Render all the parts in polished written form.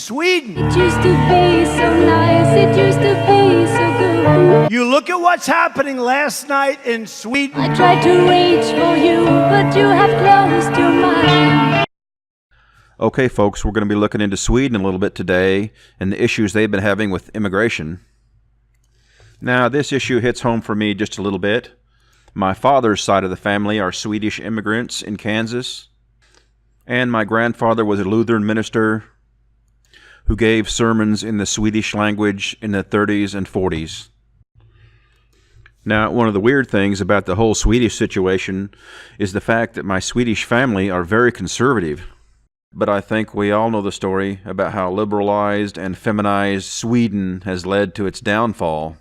Sweden. It used to be so nice, it used to be so good. You look at what's happening last night in Sweden. I tried to reach for you, but you have closed your mind. Okay, folks, we're going to be looking into Sweden a little bit today and the issues they've been having with immigration. Now, this issue hits home for me just a little bit. My father's side of the family are Swedish immigrants in Kansas, and my grandfather was a Lutheran minister who gave sermons in the Swedish language in the 30s and 40s. Now, one of the weird things about the whole Swedish situation is the fact that my Swedish family are very conservative. But I think we all know the story about how liberalized and feminized Sweden has led to its downfall.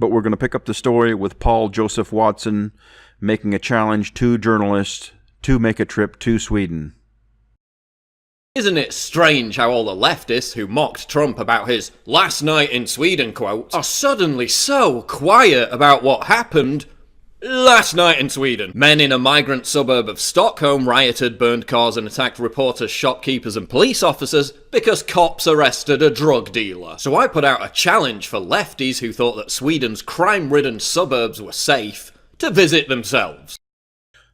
But we're going to pick up the story with Paul Joseph Watson making a challenge to journalists to make a trip to Sweden. Isn't it strange how all the leftists who mocked Trump about his last night in Sweden quote are suddenly so quiet about what happened last night in Sweden? Men in a migrant suburb of Stockholm rioted, burned cars and attacked reporters, shopkeepers and police officers because cops arrested a drug dealer. So I put out a challenge for lefties who thought that Sweden's crime-ridden suburbs were safe to visit themselves.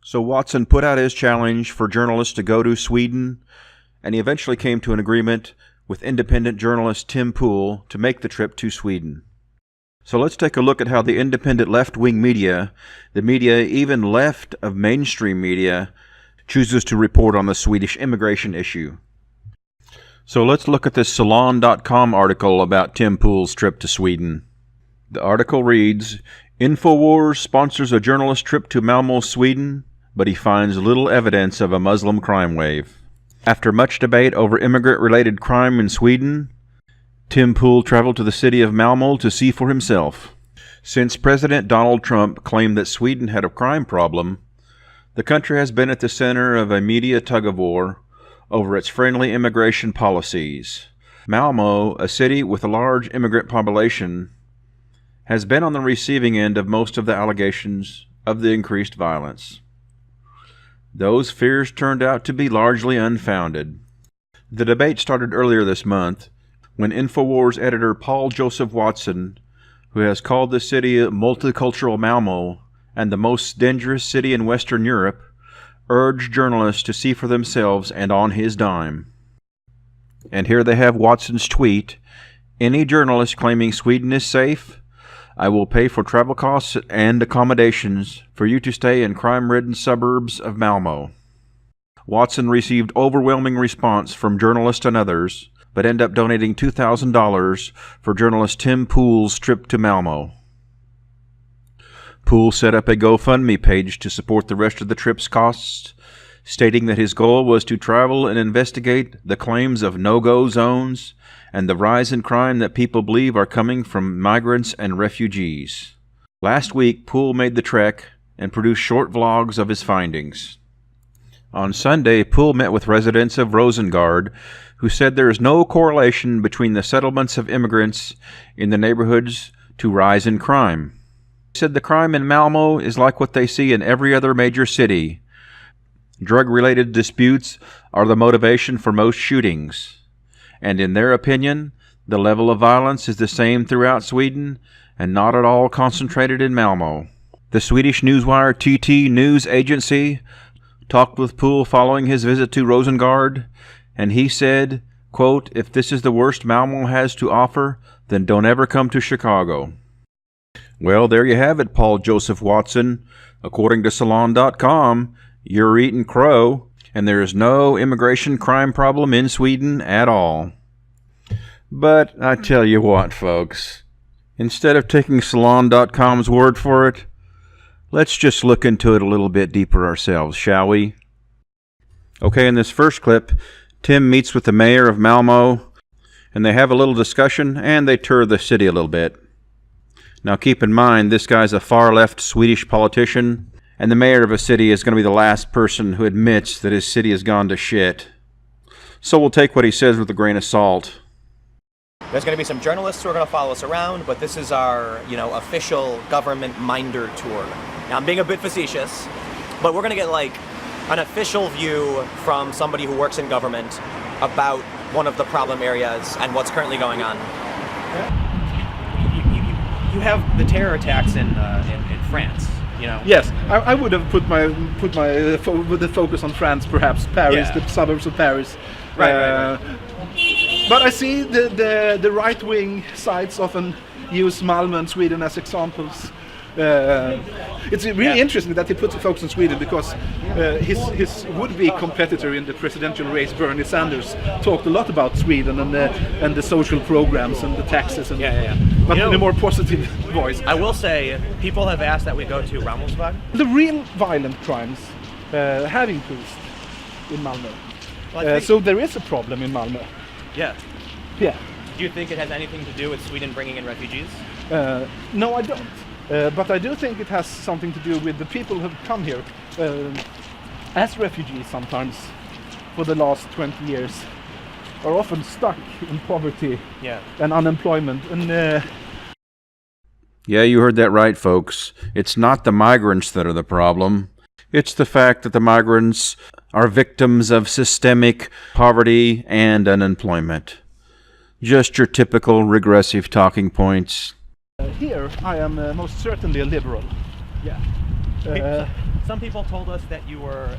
So Watson put out his challenge for journalists to go to Sweden, and he eventually came to an agreement with independent journalist Tim Pool to make the trip to Sweden. So let's take a look at how the independent left-wing media, the media even left of mainstream media, chooses to report on the Swedish immigration issue. So let's look at this Salon.com article about Tim Pool's trip to Sweden. The article reads, InfoWars sponsors a journalist trip to Malmö, Sweden, but he finds little evidence of a Muslim crime wave. After much debate over immigrant-related crime in Sweden, Tim Pool traveled to the city of Malmö to see for himself. Since President Donald Trump claimed that Sweden had a crime problem, the country has been at the center of a media tug-of-war over its friendly immigration policies. Malmö, a city with a large immigrant population, has been on the receiving end of most of the allegations of the increased violence. Those fears turned out to be largely unfounded. The debate started earlier this month when InfoWars editor Paul Joseph Watson, who has called the city multicultural Malmö and the most dangerous city in Western Europe, urged journalists to see for themselves and on his dime. And here they have Watson's tweet, "Any journalist claiming Sweden is safe, I will pay for travel costs and accommodations for you to stay in crime-ridden suburbs of Malmö." Watson received overwhelming response from journalists and others, but ended up donating $2,000 for journalist Tim Pool's trip to Malmö. Pool set up a GoFundMe page to support the rest of the trip's costs, stating that his goal was to travel and investigate the claims of no-go zones and the rise in crime that people believe are coming from migrants and refugees. Last week, Pool made the trek and produced short vlogs of his findings. On Sunday, Pool met with residents of Rosengård, who said there is no correlation between the settlements of immigrants in the neighborhoods to rise in crime. He said the crime in Malmö is like what they see in every other major city. Drug-related disputes are the motivation for most shootings, and in their opinion, the level of violence is the same throughout Sweden and not at all concentrated in Malmö. The Swedish newswire TT News Agency talked with Pool following his visit to Rosengård, and he said, quote, "If this is the worst Malmö has to offer, then don't ever come to Chicago." Well, there you have it, Paul Joseph Watson. According to Salon.com, you're eating crow, and there is no immigration crime problem in Sweden at all. But I tell you what, folks, instead of taking Salon.com's word for it, let's just look into it a little bit deeper ourselves, shall we? Okay, in this first clip, Tim meets with the mayor of Malmö, and they have a little discussion, and they tour the city a little bit. Now keep in mind, this guy's a far-left Swedish politician, and the mayor of a city is going to be the last person who admits that his city has gone to shit. So we'll take what he says with a grain of salt. There's going to be some journalists who are going to follow us around, but this is our, official government minder tour. Now, I'm being a bit facetious, but we're going to get, an official view from somebody who works in government about one of the problem areas and what's currently going on. You have the terror attacks in France, you know. Yes, I would have put the focus on France, perhaps Paris, Yeah. the suburbs of Paris. Right. But I see the right-wing sites often use Malmö and Sweden as examples. It's really interesting that he puts the focus on Sweden because his would-be competitor in the presidential race, Bernie Sanders, talked a lot about Sweden and the social programs and the taxes, and but in a more positive voice. I will say, people have asked that we go to Ramelsvag. The real violent crimes have increased in Malmö. Well, I think- So there is a problem in Malmö. Yeah. Yeah. Do you think it has anything to do with Sweden bringing in refugees? No, I don't. But I do think it has something to do with the people who have come here as refugees sometimes for the last 20 years are often stuck in poverty and unemployment. And Yeah, you heard that right, folks. It's not the migrants that are the problem. It's the fact that the migrants are victims of systemic poverty and unemployment. Just your typical regressive talking points. here I am most certainly a liberal. Yeah. Some people told us that you were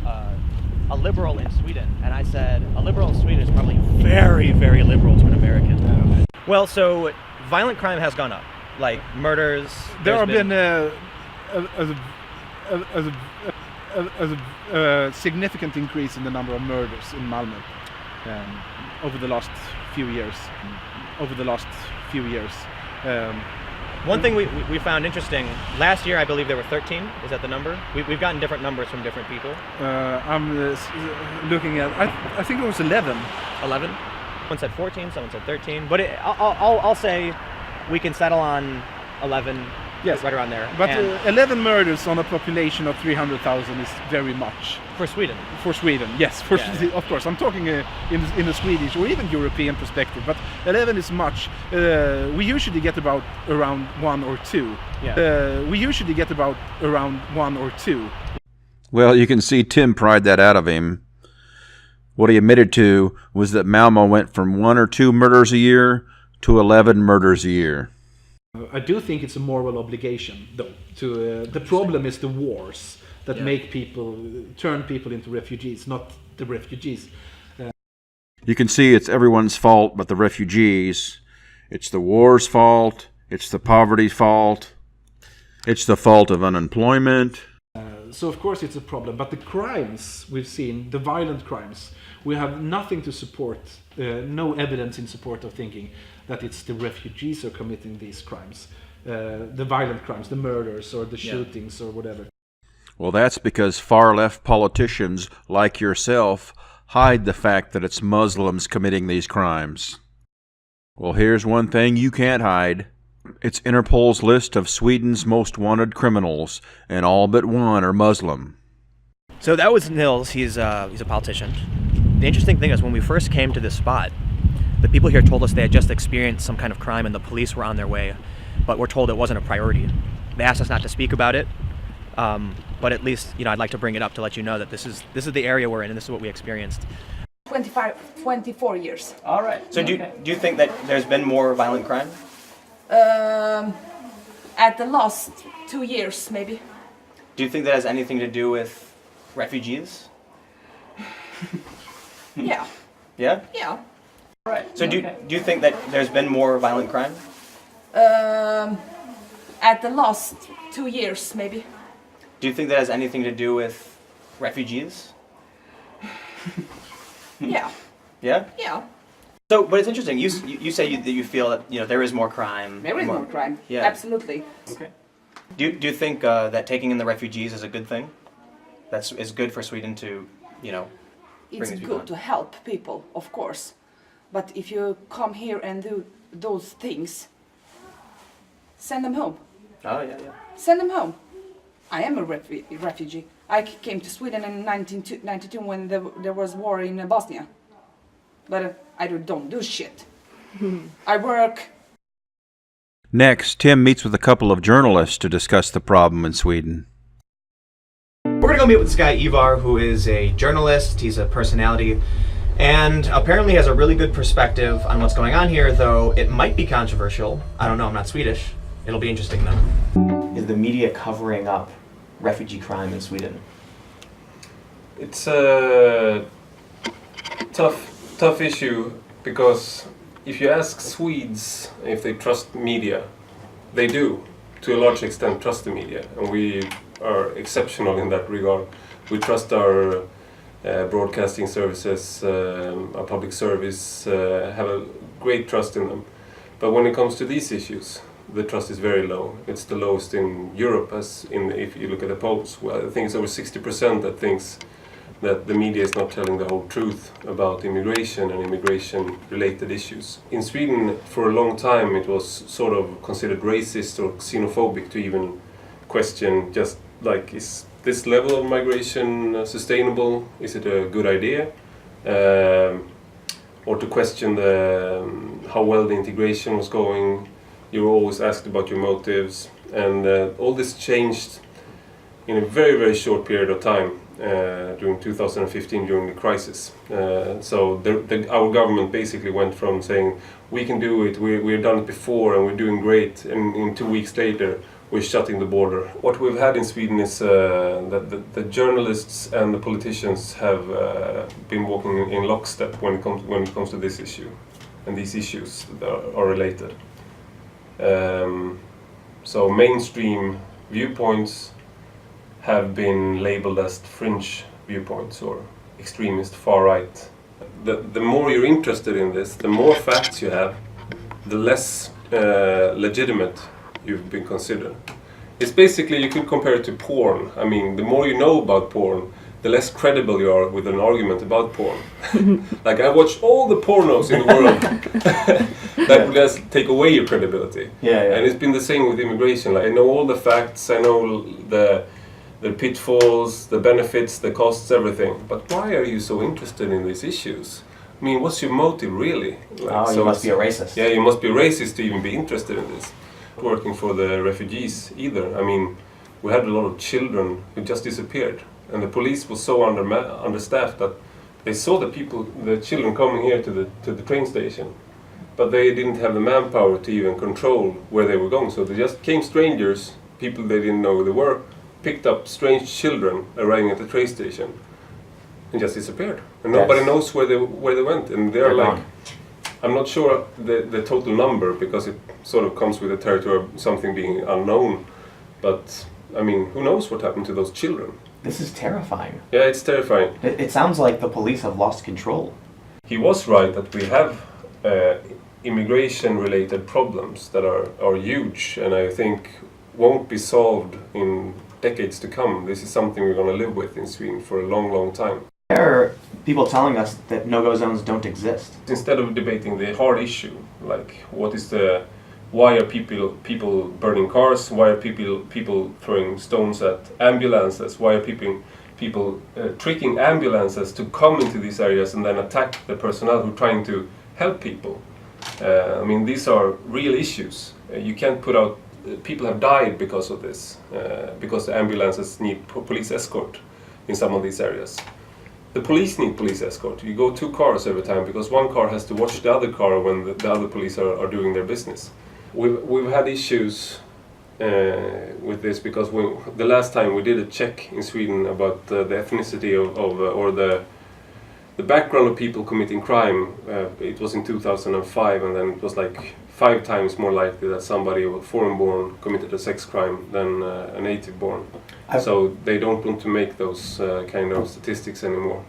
a liberal in Sweden, and I said a liberal in Sweden is probably very, very liberal to an American. Well, so violent crime has gone up, like murders. There have there's been a significant increase in the number of murders in Malmö over the last few years. One thing we found interesting, last year I believe there were 13, is that the number? We've gotten different numbers from different people. I'm looking at, I think it was 11. 11? Someone said 14, someone said 13, but I'll say we can settle on 11, Yes. right around there. But And 11 murders on a population of 300,000 is very much. for Sweden. For Sweden, yes, of course. I'm talking in a Swedish or even European perspective, but 11 is much. We usually get about around 1 or 2. Well, you can see Tim pried that out of him. What he admitted to was that Malmo went from 1 or 2 murders a year to 11 murders a year. I do think it's a moral obligation, though. The problem is the wars that make turn people into refugees, not the refugees. You can see it's everyone's fault but the refugees. It's the war's fault. It's the poverty's fault. It's the fault of unemployment. So of course it's a problem, but the crimes we've seen, the violent crimes, we have nothing to support, no evidence in support of thinking that it's the refugees who are committing these crimes, the violent crimes, the murders or the shootings or whatever. Well, that's because far-left politicians like yourself hide the fact that it's Muslims committing these crimes. Well, here's one thing you can't hide. It's Interpol's list of Sweden's most wanted criminals, and all but one are Muslim. So that was Nils. He's a politician. The interesting thing is when we first came to this spot, the people here told us they had just experienced some kind of crime and the police were on their way, but we're told it wasn't a priority. They asked us not to speak about it, but at least I'd like to bring it up to let you know that this is the area we're in and this is what we experienced. 24 years. All right. So do you think that there's been more violent crime? At the last 2 years, maybe. Do you think that has anything to do with refugees? Yeah. Yeah? Yeah. All right. So do you think that there's been more violent crime? At the last 2 years, maybe. Do you think that has anything to do with refugees? Yeah. Yeah? Yeah. So, but it's interesting. You say that you feel that there is more crime. There is more crime. Yeah. Absolutely. Okay. Do you think that taking in the refugees is a good thing? Is good for Sweden to It's bring people good on? to help people, of course. But if you come here and do those things, send them home. Oh yeah. Send them home. I am a refugee. I came to Sweden in 1992 when there was war in Bosnia. But I don't do shit. I work. Next, Tim meets with a couple of journalists to discuss the problem in Sweden. We're gonna go meet with this guy Ivar, who is a journalist. He's a personality, and apparently has a really good perspective on what's going on here, though it might be controversial. I don't know, I'm not Swedish. It'll be interesting though. Is the media covering up refugee crime in Sweden? It's a tough issue, because if you ask Swedes if they trust media, they do, to a large extent, trust the media, and we are exceptional in that regard. We trust our broadcasting services, our public service, have a great trust in them. But when it comes to these issues, the trust is very low. It's the lowest in Europe, if you look at the polls. Well, I think it's over 60% that thinks that the media is not telling the whole truth about immigration and immigration-related issues. In Sweden, for a long time, it was sort of considered racist or xenophobic to even question, just like, is this level of migration sustainable? Is it a good idea? Or to question how well the integration was going. You were always asked about your motives, and all this changed in a very, very short period of time during 2015, during the crisis. So our government basically went from saying, we can do it, we've done it before and we're doing great, and in 2 weeks later we're shutting the border. What we've had in Sweden is that the journalists and the politicians have been walking in lockstep when it comes to this issue, and these issues that are related. So mainstream viewpoints have been labeled as fringe viewpoints or extremist far-right. The more you're interested in this, the more facts you have, the less legitimate you've been considered. It's basically, you could compare it to porn. I mean, the more you know about porn, the less credible you are with an argument about porn. Like, I watch all the pornos in the world. That would just take away your credibility. Yeah. And it's been the same with immigration. Like, I know all the facts, I know the pitfalls, the benefits, the costs, everything. But why are you so interested in these issues? I mean, what's your motive really? Like, You must be a racist. Yeah, you must be racist to even be interested in this. Working for the refugees either. I mean, we had a lot of children who just disappeared, and the police was so understaffed that they saw the children coming here to the train station, but they didn't have the manpower to even control where they were going. So they just came strangers, people they didn't know who they were, picked up strange children arriving at the train station, and just disappeared. And nobody knows where they went, and they're like. Gone. I'm not sure the total number, because it sort of comes with the territory of something being unknown. But, I mean, who knows what happened to those children? This is terrifying. Yeah, it's terrifying. It sounds like the police have lost control. He was right that we have immigration-related problems that are huge, and I think won't be solved in decades to come. This is something we're going to live with in Sweden for a long, long time. There are people telling us that no-go zones don't exist. Instead of debating the hard issue, like why are people burning cars? Why are people throwing stones at ambulances? Why are people tricking ambulances to come into these areas and then attack the personnel who are trying to help people? I mean, these are real issues. You can't put out. People have died because of this, because the ambulances need police escort in some of these areas. The police need police escort. You go 2 cars every time, because one car has to watch the other car when the other police are doing their business. We've had issues with this, because the last time we did a check in Sweden about the ethnicity or the background of people committing crime, it was in 2005, and then it was like 5 times more likely that somebody foreign-born committed a sex crime than a native-born. So they don't want to make those kind of statistics anymore.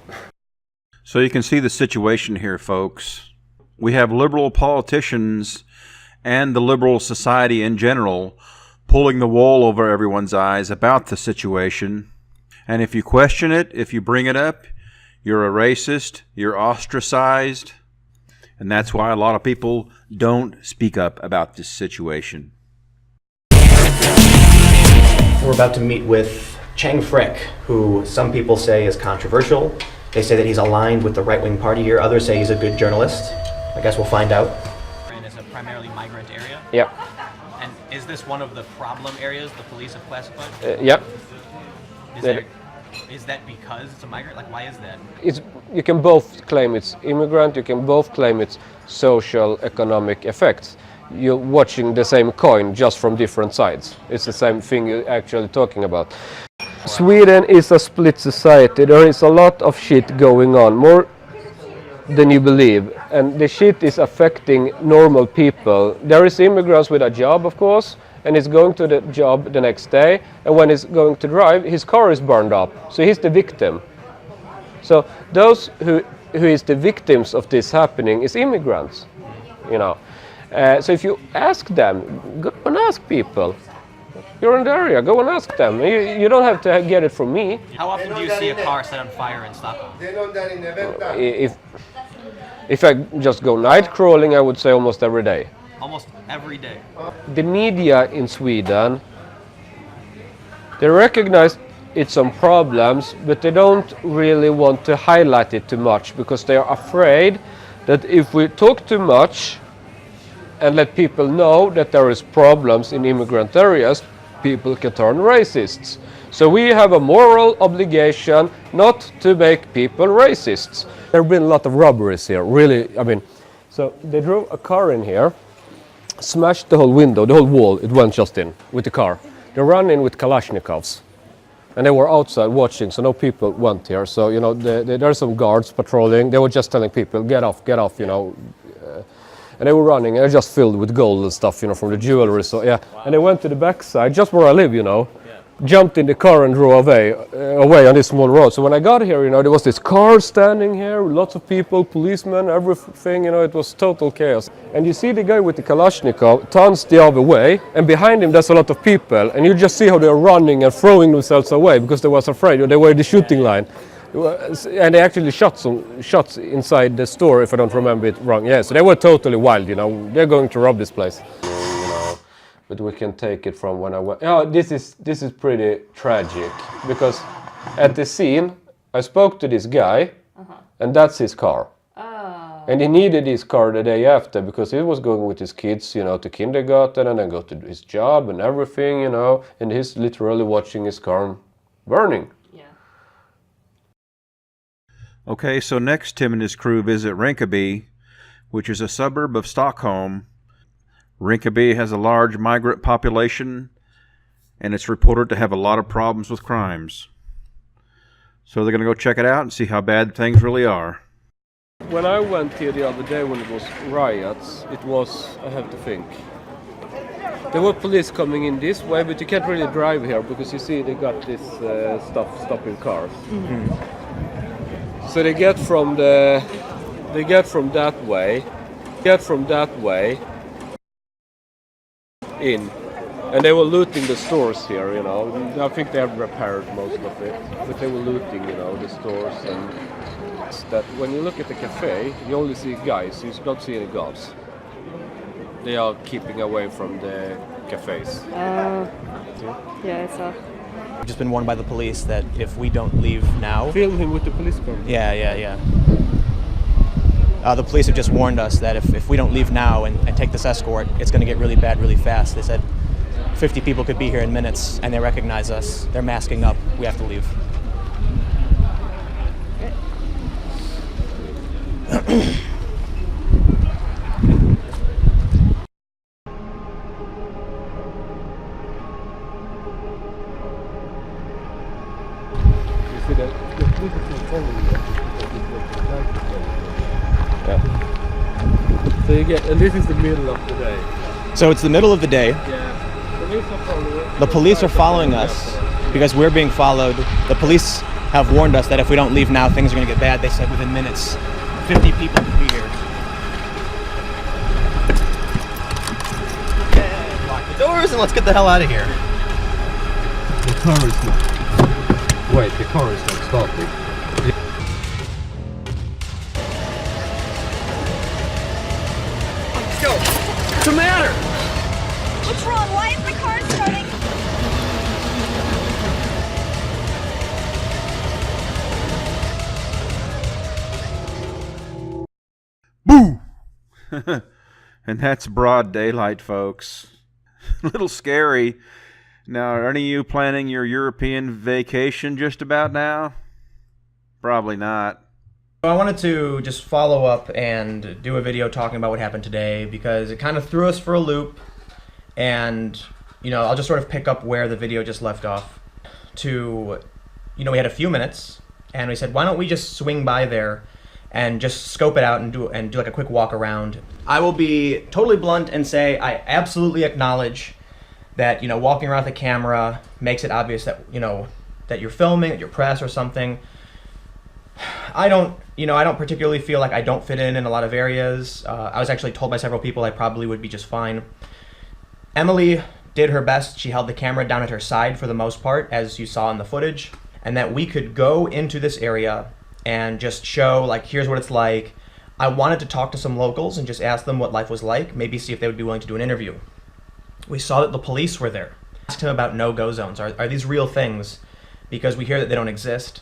So you can see the situation here, folks. We have liberal politicians and the liberal society in general pulling the wool over everyone's eyes about the situation. And if you question it, if you bring it up, you're a racist, you're ostracized. And that's why a lot of people don't speak up about this situation. We're about to meet with Chang Frick, who some people say is controversial. They say that he's aligned with the right-wing party here. Others say he's a good journalist. I guess we'll find out. It's a primarily migrant area. Yep. And is this one of the problem areas the police have classified? Yep. Is there Is that because it's a migrant? Like, why is that? You can both claim it's immigrant, you can both claim it's social economic effects. You're watching the same coin just from different sides. It's the same thing you're actually talking about. Sweden is a split society. There is a lot of shit going on, more than you believe, and the shit is affecting normal people. There is immigrants with a job, of course, and he's going to the job the next day, and when he's going to drive, his car is burned up, so he's the victim. So those who is the victims of this happening is immigrants, you know. So if you ask them, go and ask people. You're in the area, go and ask them. You don't have to get it from me. How often do you see a car set on fire in Stockholm? If I just go night crawling, I would say almost every day. Almost every day. The media in Sweden, they recognize it's some problems, but they don't really want to highlight it too much because they are afraid that if we talk too much and let people know that there is problems in immigrant areas, people can turn racists. So we have a moral obligation not to make people racists. There have been a lot of robberies here, really. I mean, so they drove a car in here, smashed the whole window, the whole wall, it went just in with the car. They ran in with Kalashnikovs. And they were outside watching, so no people went here. So, you know, there are some guards patrolling. They were just telling people, get off, you know. And they were running, and they're just filled with gold and stuff, you know, from the jewelry. So, yeah. Wow. And they went to the backside, just where I live, you know. Yeah. Jumped in the car and drove away on this small road. So when I got here, you know, there was this car standing here, lots of people, policemen, everything, you know, it was total chaos. And you see the guy with the Kalashnikov turns the other way, and behind him there's a lot of people, and you just see how they're running and throwing themselves away because they was afraid, they were in the shooting line. And they actually shot some shots inside the store, if I don't remember it wrong. Yeah, so they were totally wild, you know, they're going to rob this place. You know, but we can take it from when I went. Oh, this is pretty tragic, because at the scene I spoke to this guy, and that's his car. Oh. And he needed his car the day after because he was going with his kids, you know, to kindergarten and then go to his job and everything, you know, and he's literally watching his car burning. Okay, so next Tim and his crew visit Rinkeby, which is a suburb of Stockholm. Rinkeby has a large migrant population, and it's reported to have a lot of problems with crimes. So they're going to go check it out and see how bad things really are. When I went here the other day when it was riots, it was, I have to think, there were police coming in this way, but you can't really drive here because you see they got this stuff stopping cars. Mm-hmm. So they get from that way in, and they were looting the stores here, you know. I think they have repaired most of it, but they were looting, you know, the stores. And it's that when you look at the cafe, you only see guys, you don't see any girls. They are keeping away from the cafes. Yeah, I saw. We've just been warned by the police that if we don't leave now... Film him with the police car. Yeah. The police have just warned us that if we don't leave now and take this escort, it's going to get really bad really fast. They said 50 people could be here in minutes, and they recognize us. They're masking up. We have to leave. So you get, and this is the middle of the day. So it's the middle of the day. Yeah. The police are following us because we're being followed. The police have warned us that if we don't leave now, things are going to get bad. They said within minutes, 50 people could be here. Lock the doors and let's get the hell out of here. The car is not. Wait, the car is not starting. Let's go. What's the matter? What's wrong? Why is my car starting? Boo! And that's broad daylight, folks. A little scary. Now, are any of you planning your European vacation just about now? Probably not. So I wanted to just follow up and do a video talking about what happened today because it kind of threw us for a loop, and I'll just sort of pick up where the video just left off. We had a few minutes, and we said, why don't we just swing by there and just scope it out and do like a quick walk around. I will be totally blunt and say I absolutely acknowledge that walking around with the camera makes it obvious that that you're filming, that you're press or something. I don't particularly feel like I don't fit in a lot of areas. I was actually told by several people I probably would be just fine. Emily did her best. She held the camera down at her side for the most part, as you saw in the footage, and that we could go into this area and just show, like, here's what it's like. I wanted to talk to some locals and just ask them what life was like, maybe see if they would be willing to do an interview. We saw that the police were there. Asked him about no-go zones. Are these real things? Because we hear that they don't exist.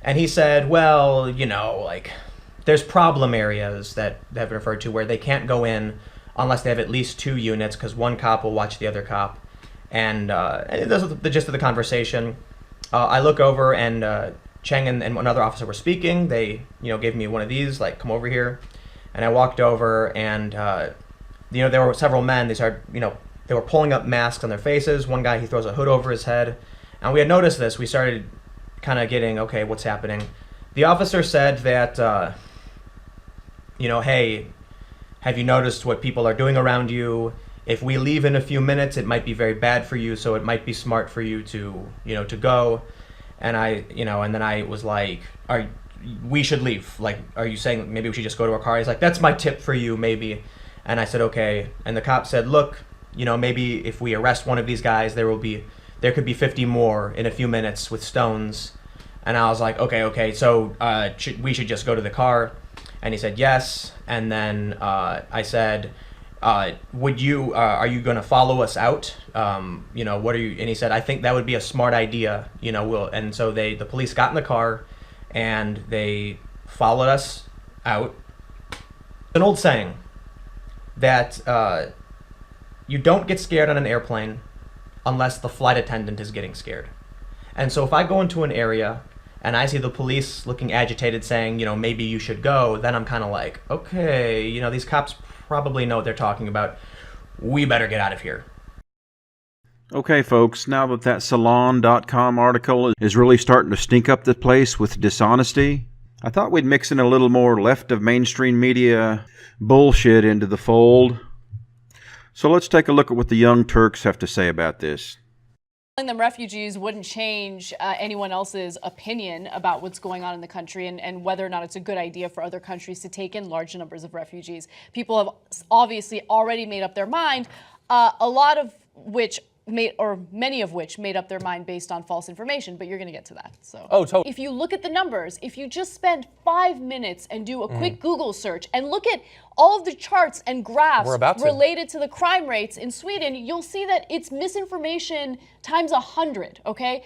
And he said, well, like, there's problem areas that have been referred to where they can't go in unless they have at least 2 units, because one cop will watch the other cop. And this is the gist of the conversation. I look over, and Cheng and another officer were speaking. They, gave me one of these, like, come over here. And I walked over, and, there were several men. They started, they were pulling up masks on their faces. One guy, he throws a hood over his head. And we had noticed this. We started kind of getting, okay, what's happening? The officer said that, hey, have you noticed what people are doing around you? If we leave in a few minutes, it might be very bad for you, so it might be smart for you to, to go. And I, and then I was like, we should leave. Like, are you saying maybe we should just go to our car? He's like, that's my tip for you, maybe. And I said, okay. And the cop said, look, maybe if we arrest one of these guys, there could be 50 more in a few minutes with stones. And I was like, okay, so we should just go to the car. And he said, yes. And then I said, are you going to follow us out? What are you? And he said, I think that would be a smart idea. And so the police got in the car and they followed us out. An old saying that you don't get scared on an airplane unless the flight attendant is getting scared. And so if I go into an area and I see the police looking agitated saying, maybe you should go, then I'm kind of like, okay, these cops probably know what they're talking about. We better get out of here. Okay, folks, now that Salon.com article is really starting to stink up the place with dishonesty, I thought we'd mix in a little more left of mainstream media bullshit into the fold. So let's take a look at what the Young Turks have to say about this. Calling them refugees wouldn't change anyone else's opinion about what's going on in the country and whether or not it's a good idea for other countries to take in large numbers of refugees. People have obviously already made up their mind, a lot of which many of which made up their mind based on false information, but you're going to get to that. So, totally. If you look at the numbers, if you just spend 5 minutes and do a quick Google search and look at all of the charts and graphs related to the crime rates in Sweden, you'll see that it's misinformation times 100, okay?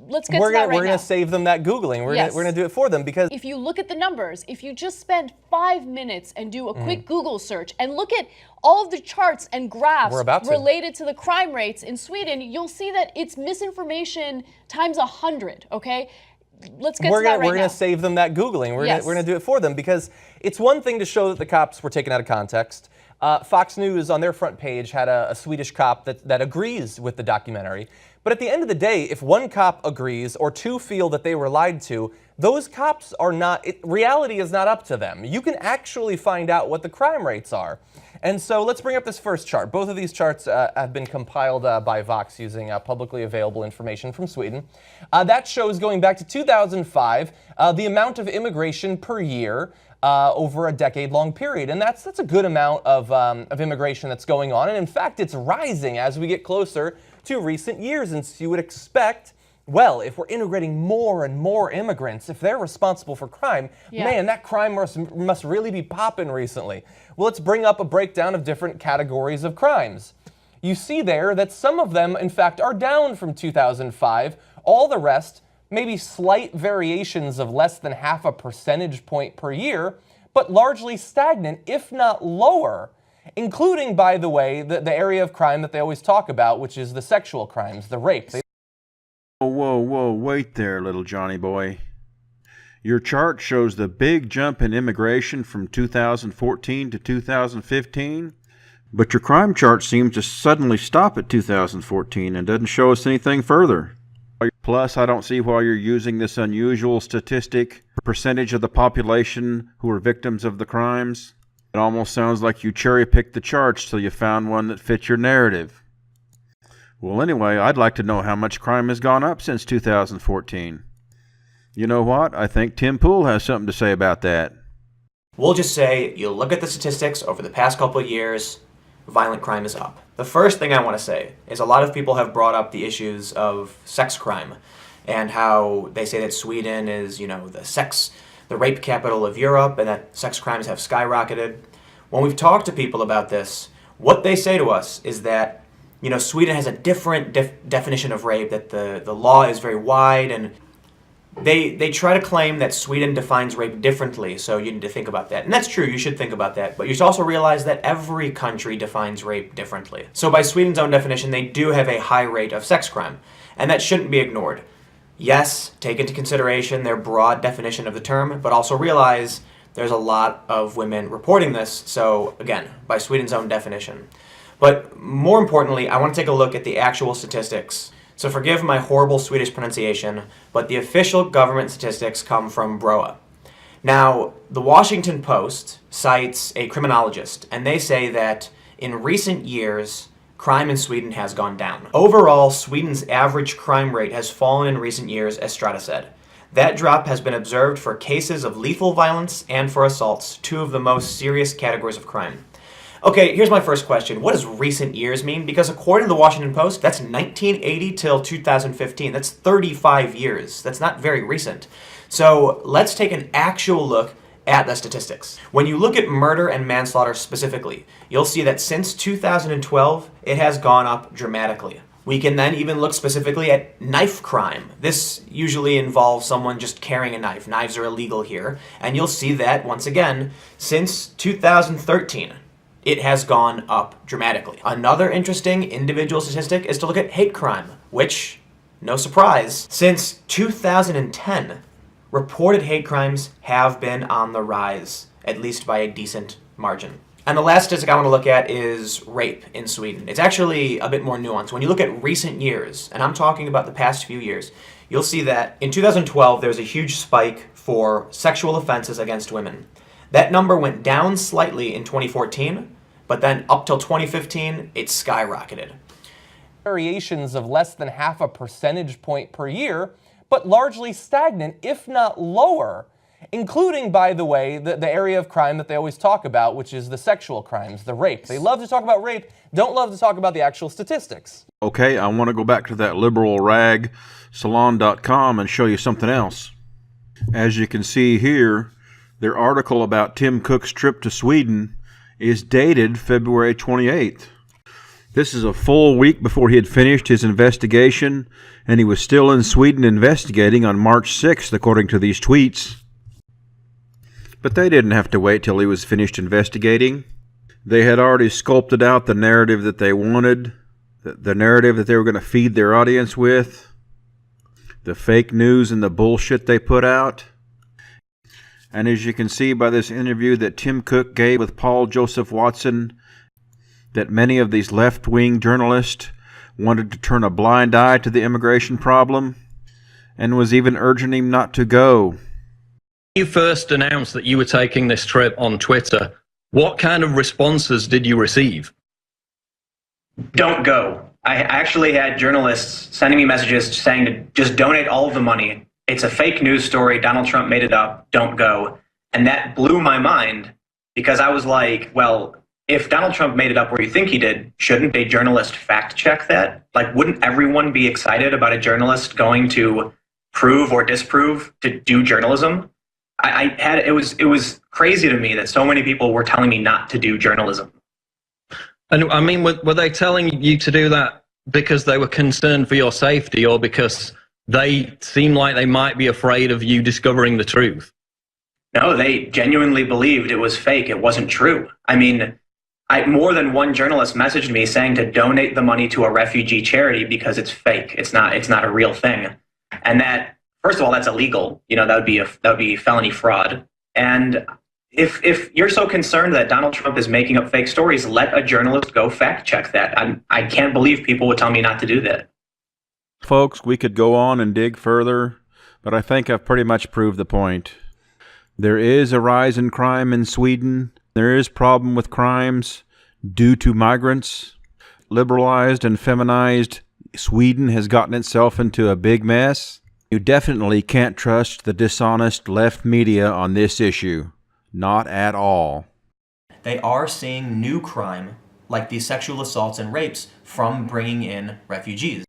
Let's get to that right now. We're going to save them that Googling. We're going to do it for them because if you look at the numbers, if you just spend 5 minutes and do a quick Google search and look at all of the charts and graphs related to the crime rates in Sweden, you'll see that it's misinformation times 100, okay? Let's get to that right now. We're going to save them that Googling. We're going to do it for them because it's one thing to show that the cops were taken out of context. Fox News on their front page had a Swedish cop that agrees with the documentary. But at the end of the day, if one cop agrees or 2 feel that they were lied to, those cops are not, reality is not up to them. You can actually find out what the crime rates are. And so let's bring up this first chart. Both of these charts have been compiled by Vox using publicly available information from Sweden. That shows going back to 2005, the amount of immigration per year over a decade-long period. And that's a good amount of immigration that's going on. And in fact, it's rising as we get closer to recent years. And so you would expect, well, if we're integrating more and more immigrants, if they're responsible for crime, man, that crime must really be popping recently. Well, let's bring up a breakdown of different categories of crimes. You see there that some of them, in fact, are down from 2005. All the rest, maybe slight variations of less than 0.5 percentage point per year, but largely stagnant, if not lower. including, by the way, the area of crime that they always talk about, which is the sexual crimes, the rape. Whoa, wait there, little Johnny boy. Your chart shows the big jump in immigration from 2014 to 2015, but your crime chart seems to suddenly stop at 2014 and doesn't show us anything further. Plus, I don't see why you're using this unusual statistic, percentage of the population who are victims of the crimes. It almost sounds like you cherry-picked the charts till you found one that fits your narrative. Well, anyway, I'd like to know how much crime has gone up since 2014. You know what? I think Tim Pool has something to say about that. We'll just say, you look at the statistics over the past couple of years, violent crime is up. The first thing I want to say is a lot of people have brought up the issues of sex crime and how they say that Sweden is, the rape capital of Europe and that sex crimes have skyrocketed. When we've talked to people about this, what they say to us is that, Sweden has a different definition of rape, that the law is very wide, and they try to claim that Sweden defines rape differently, so you need to think about that. And that's true, you should think about that, but you should also realize that every country defines rape differently. So by Sweden's own definition, they do have a high rate of sex crime, and that shouldn't be ignored. Yes, take into consideration their broad definition of the term, but also realize there's a lot of women reporting this, so again, by Sweden's own definition. But more importantly, I want to take a look at the actual statistics. So forgive my horrible Swedish pronunciation, but the official government statistics come from BROA. Now, the Washington Post cites a criminologist, and they say that in recent years, crime in Sweden has gone down. Overall, Sweden's average crime rate has fallen in recent years, as Strata said. That drop has been observed for cases of lethal violence and for assaults, two of the most serious categories of crime. Okay, here's my first question. What does recent years mean? Because according to the Washington Post, that's 1980 till 2015. That's 35 years. That's not very recent. So let's take an actual look at the statistics. When you look at murder and manslaughter specifically, you'll see that since 2012, it has gone up dramatically. We can then even look specifically at knife crime. This usually involves someone just carrying a knife. Knives are illegal here. And you'll see that, once again, since 2013, it has gone up dramatically. Another interesting individual statistic is to look at hate crime, which, no surprise, since 2010, reported hate crimes have been on the rise, at least by a decent margin. And the last statistic I want to look at is rape in Sweden. It's actually a bit more nuanced. When you look at recent years, and I'm talking about the past few years, you'll see that in 2012 there was a huge spike for sexual offenses against women. That number went down slightly in 2014, but then up till 2015, it skyrocketed. Variations of less than 0.5 percentage point per year, but largely stagnant, if not lower, including, by the way, the area of crime that they always talk about, which is the sexual crimes, the rape. They love to talk about rape, don't love to talk about the actual statistics. Okay, I want to go back to that liberal rag, salon.com, and show you something else. As you can see here, their article about Tim Cook's trip to Sweden is dated February 28th. This is a full week before he had finished his investigation, and he was still in Sweden investigating on March 6th, according to these tweets. But they didn't have to wait till he was finished investigating. They had already sculpted out the narrative that they wanted, the narrative that they were going to feed their audience with, the fake news and the bullshit they put out. And as you can see by this interview that Tim Cook gave with Paul Joseph Watson, that many of these left-wing journalists wanted to turn a blind eye to the immigration problem and was even urging him not to go. You first announced that you were taking this trip on Twitter. What kind of responses did you receive? Don't go. I actually had journalists sending me messages saying to just donate all of the money. It's a fake news story. Donald Trump made it up. Don't go. And that blew my mind because I was like, well, if Donald Trump made it up where you think he did, shouldn't a journalist fact check that? Like, wouldn't everyone be excited about a journalist going to prove or disprove to do journalism? It was crazy to me that so many people were telling me not to do journalism. And I mean, were they telling you to do that because they were concerned for your safety or because they seem like they might be afraid of you discovering the truth? No, they genuinely believed it was fake. It wasn't true. I mean, More than one journalist messaged me saying to donate the money to a refugee charity because it's fake. It's not a real thing. And that, first of all, that's illegal. You know, that would be felony fraud. And if you're so concerned that Donald Trump is making up fake stories, let a journalist go fact check that. I can't believe people would tell me not to do that. Folks, we could go on and dig further, but I think I've pretty much proved the point. There is a rise in crime in Sweden. There is problem with crimes due to migrants. Liberalized and feminized Sweden has gotten itself into a big mess. You definitely can't trust the dishonest left media on this issue. Not at all. They are seeing new crime, like these sexual assaults and rapes, from bringing in refugees.